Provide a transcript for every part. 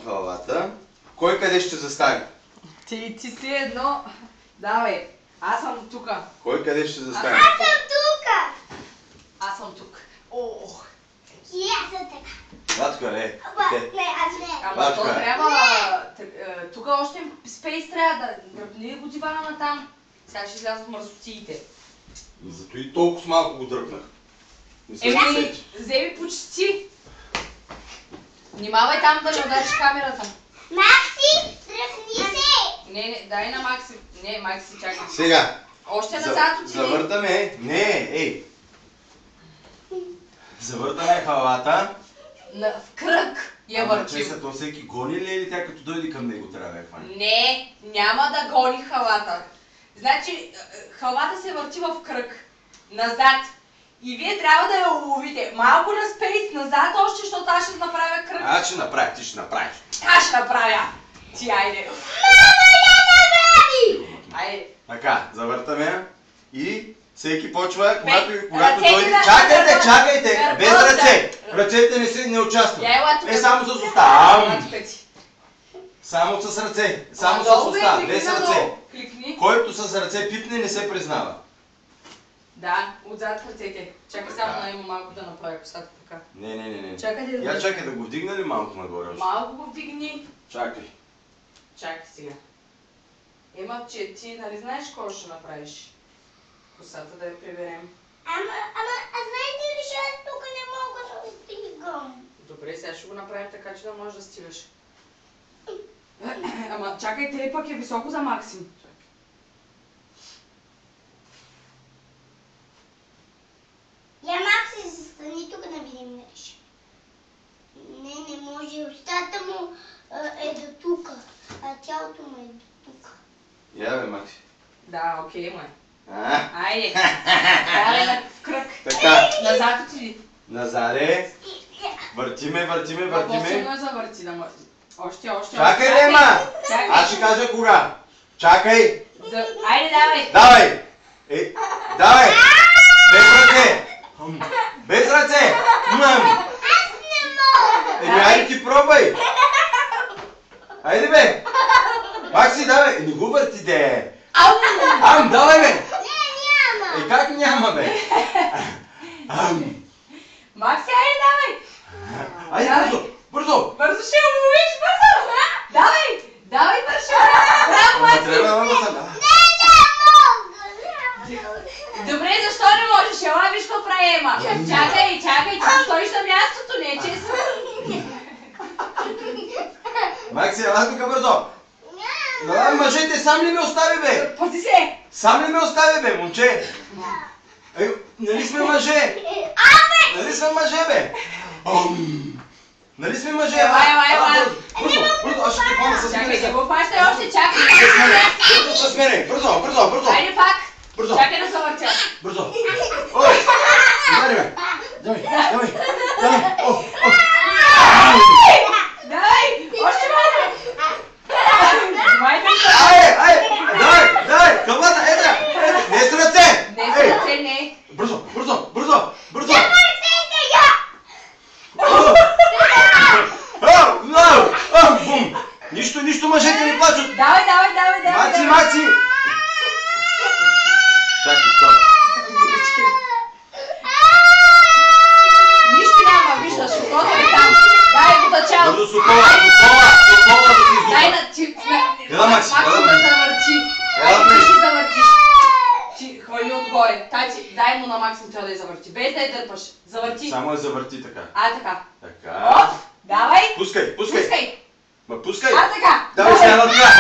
халата. Кой къде ще застане? Ти си едно. Давай, аз съм тука. Кой къде ще застане? Аз съм тука. Аз съм тук. Ох. И аз съм така. Батко, не. Не, аз не. Ама то трябва... Тук още спейс трябва да дръпни го дивана на там. Сега ще излязат мърсотиите. Зато и толкова малко го дръпнах. Не се засети. Вземи почти. Внимавай там да не удариш камерата. Макси, дръпни се. Не, дай на Макси. Не, Макси, чакай. Сега. Още назад отиди. Завъртаме. Не, ей. Завъртаме халата. В кръг я въртим. То всеки гони ли или тя като дойде към него трябва да я хване? Не, няма да гони халата. Значи, халата се върти в кръг. Назад. И вие трябва да я уловите. Малко на спейс, назад още, защото аз ще направя кръг. Аз ще направя, ти ще направиш. Аз ще направя. Ти, айде. Мама, я направи. Айде. Така, завъртаме и всеки почва, когато ръцете дойде... да- Чакайте! да- Без да- ръце! Ръцете не участват. Я ела тук. Само с Ела уста. тук ти. Само с ръце. Само с Надолу бе, уста. кликни Без ръце. надолу. Кликни. Който с ръце пипне, не се признава. Да, отзад ръцете. Чакай само на има малко да направя косата така. Не. Чакай да Я чакай да го вдигна ли малко нагоре още? Малко го вдигни. Чакай. Чакай сега. Ема, че ти нали знаеш какво ще направиш? Косата да я приберем. Ама, знаете ли, че аз тук не мога да стигам? Добре, сега ще го направим така, че да можеш да стигаш. Ама чакай, те пък е високо за Максим. Я Макси, застани тук да видим нещо. Не може. Устата му е до тук, а тялото му е до тук. Я бе, Макси. Да, окей, май. А? Айде. Давай в кръг. Така. Назад отиди. Назаде. Въртиме. По-силно е завърти да му... Още. Чакай, Лема! Чакай. Аз ще кажа кога. Чакай. Айде, давай. Давай! Давай! Без ръце! Без ръце! Аз не мога. Айде ти пробвай! Айде бе! Макси, давай! Не го върти, де! Давай бе! Не, няма. Как няма бе? Макси, айде, давай. Айде бързо! Бързо ще уловиш, бързо. Давай, бързо. Браво, Макси. Добре, защо не можеш? Ела, виж какво прави Ема. Чакай, че стоиш на мястото, не е честно. Макси, ела тук бързо! Давай, мъжете, сам ли ме остави бе? Пази се. Сам ли ме остави бе, момче? Нали сме мъже? Нали сме мъже бе? Нали сме мъже? Ела. Бързо, аз ще те хвана с Чакай, мене. не го фащай още, чакай. Бързо с мене, бързо. Айде пак. Бързо. Чакай да се въртя. Бързо. Ой, удари ме. Давай. Давай, още малко. Давай, камата, едра. Не с ръце. Не с ръце, не. Бързо. Бум. Нищо мъжете не плачат. Давай. Макси. Чакай, стоп. Нищо няма, виждаш, сукото е там. Дай го начало. Бързо Сокола да ти изуха. Дай на ти. Ела, Макси, Макси ела, да Макси. завърти. Ела, Айде, ти Макси. ще завъртиш. Ти хвърли отгоре. Дай му на Максим това да я завърти. Без да я дърпаш. Завърти. Само я завърти така. Така. Така. Оп, давай. Пускай. Пускай. Ма пускай. Така. Давай сега на това.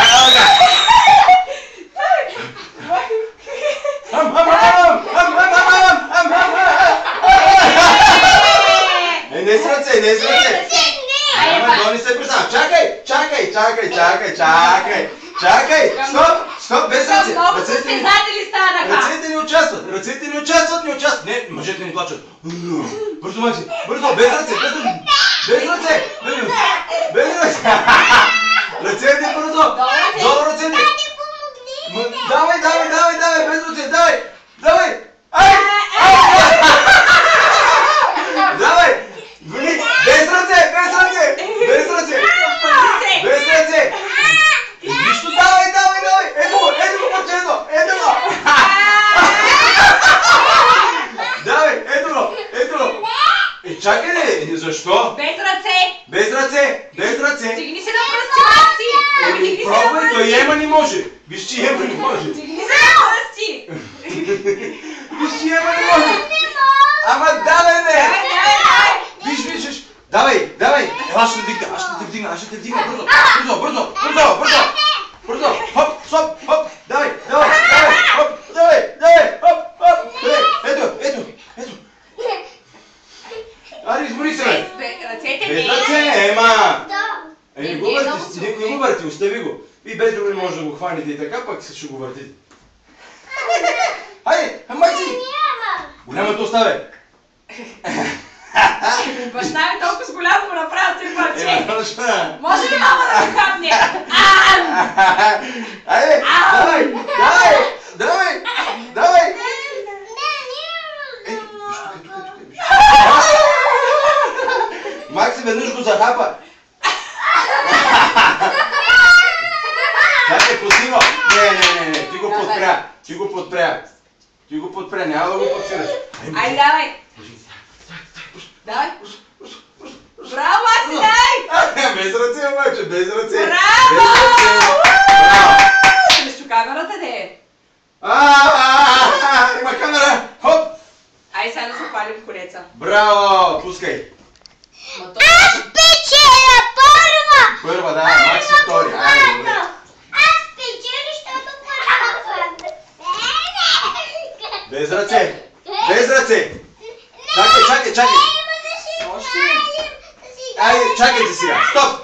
Не с ръце. То не се признава. Чакай. Стоп, без ръце. Много състезатели станаха. Ръцете не участват. Не, мъжете не плачат. Бързо, Макси, без ръце. Ръцете бързо. Долу ръцете. Давай, без ръце, давай. Давай. Без ръце. ръце! Без ръце! Стигни се на пръсти, Макси! Еми, пробвай, той Ема не може! Виж, че Ема не може! Стигни се на пръсти! Виж, че Ема не може! Ама давай, бе! Виж! Давай! Ела, ще те вдигна, бързо! Хоп, стоп, хоп! Давай! Хоп! Хоп! Ето! Ари, измори се, бе! Ръцете Без не! ръце, Ема! Да. Не го върти, остави го. И без друго не може да го хванете и така, пък ще го въртите. Хайде, Макси! Няма. Голямото оставя. Баща ми толкова с голямо го направя три парче. Точно. Може ли мама да го хапне? Айде, давай! Макси веднъж го захапа. Чакай, пусни го. Не, ти го подпря. Няма да го подпираш. Айде, давай. Давай. Браво, Макси, дай! Без ръце, обаче, без ръце. Браво! Срещу камерата, де. Има камера. Хоп! Айде сега да се палим колеца. Браво! Пускай. Аз печеля първа. Първа, да, Макси втори. Айде, добре. Аз печеля, защото първа. Без ръце. Чакай. Айде, чакайте сега. Стоп.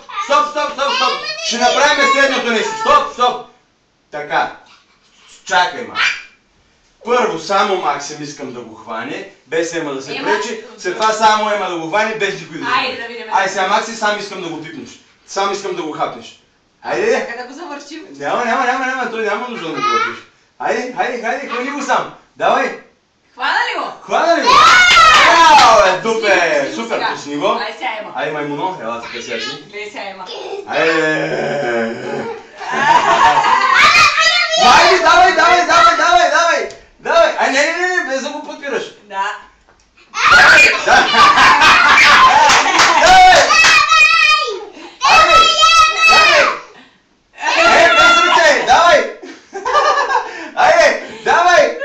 Ще направим следното нещо. Стоп. Така. Чакай, ма. Първо само Максим искам да го хване, без Ема да се пречи. След това само Ема да го хване, без никой да го хване. Айде да видим. Айде сега, Макси, сам искам да го пипнеш. Сам искам да го хапнеш. Айде. Чакай да го завършим. Няма. Той няма нужда да го вършиш. Хайде, хвани го сам. Давай. Хвана ли го? Браво, дупе! Супер, пусни го. Айде сега, Ема. Айде, маймуно, ела така сега си. Гледай сега, Ема. Айде! Майди, давай! Ай, не, без да го подпираш. Да. Без ръце, давай! Айде, давай!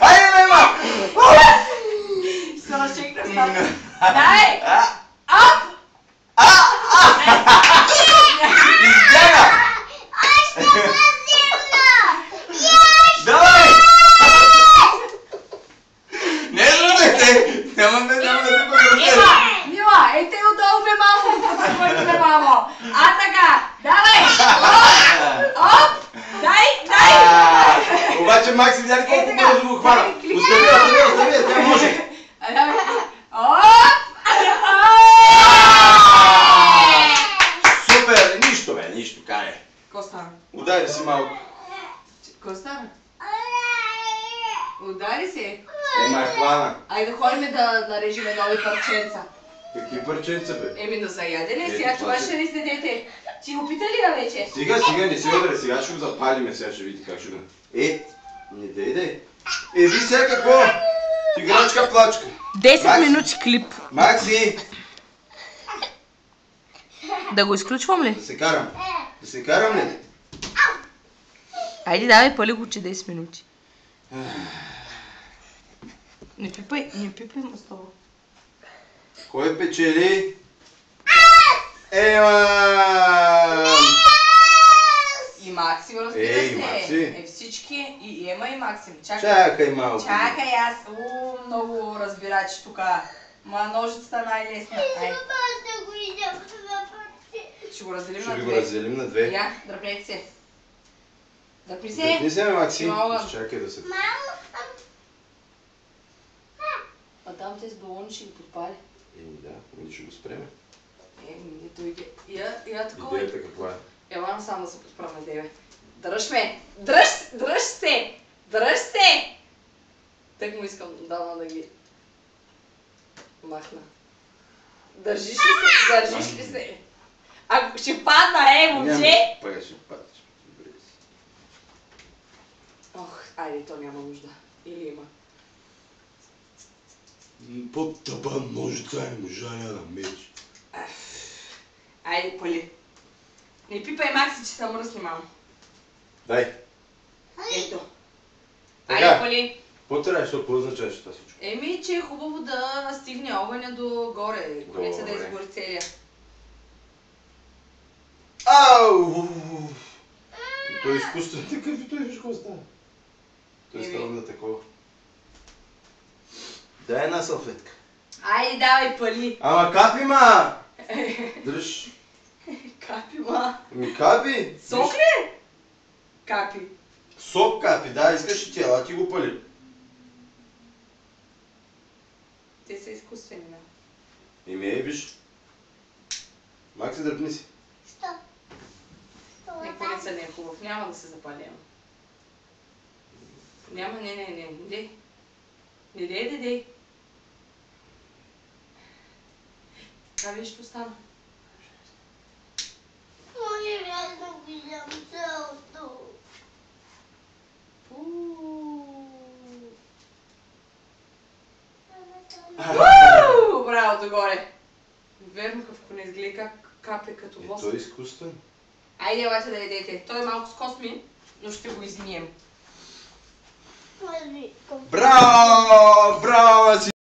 Айде, Ема! Ще разчекна стата. Дай! Ап! Избяга! Давай! Не зубете! Няма да те подразделя. Мила, те отдолу бе мамо! Мамо! Така! Давай! Оп! Дай! Обаче Макси видя ли колко бързо го хвана? Остави, тя може. Давай! Оп! Супер! Нищо, кане. Ко стана? Удари си малко. Ко стана? Удари се. Ема е хвана. Айде да ходим да нарежиме нови парченца. Какви парченца, бе? Еми, но заяде ли? Сега това ще ни следете. Ти опита ли я вече? Сега, не се удари, сега ще го запалиме, сега ще видите как ще го... Не дай. Ви сега какво? Играчка плачка. 10 минути клип. Макси! Да го изключвам ли? Да се карам ли? Айде, давай, пали го, че 10 минути. Не пипай мостова. Кой печели? Ема! И Максим, разбира се. Макси. Всички. И Ема и Максим. Чакай малко. Чакай аз. Много разбирач тук. Ма ножицата най-лесна. Ще го разделим на две. Ще го разделим на две. Я, дръпнете се. Дръпни се. Дръпни се, Макси. Мама. Чакай да се... А там те с балони ще ги подпали. Да, ще го спреме. Той иде. Я такова. Идеята каква е? Ела само да се подправя на тебе. Дръж ме! Дръж се! Так му искам давно да ги махна. Държиш ли се? Ако ще падна, момче! Пък ще падаш. Ох, айде, то няма нужда. Или има. Под табан ножица не можа да меч. Айде, пали. Не пипай, Макси, че са мръсни, мамо. Дай. Ето. Така. Айде, пали. Какво трябваше, какво означаваше това всичко? Еми, че е хубаво да стигне огъня до горе. Конеца да Добре. изгори целия. Ау! Той е изкуствен такъв и той виж какво става. Той Еми. става да такова. Дай една салфетка. Айде, давай, пали. Ама капи, ма! Дръж. Капи, ма. Ми капи! Сок ли? Капи. Сок капи, да, искаш и тя, а ти го пали. Те са изкуствени, да. Еми, виж. Макси, дръпни си. Що? Не, конеца не е хубав. Няма да се запалим. Няма, не. Дей. Не дей. Това виж, що стана. Може ли аз да видям цялото? Браво, догоре. Верно, Къвконец, гледай как капе като воск. Той е изкуствен. Айде, елате да ядете. Той е малко скосми, но ще го измием. Може ли? Браво! Браво си!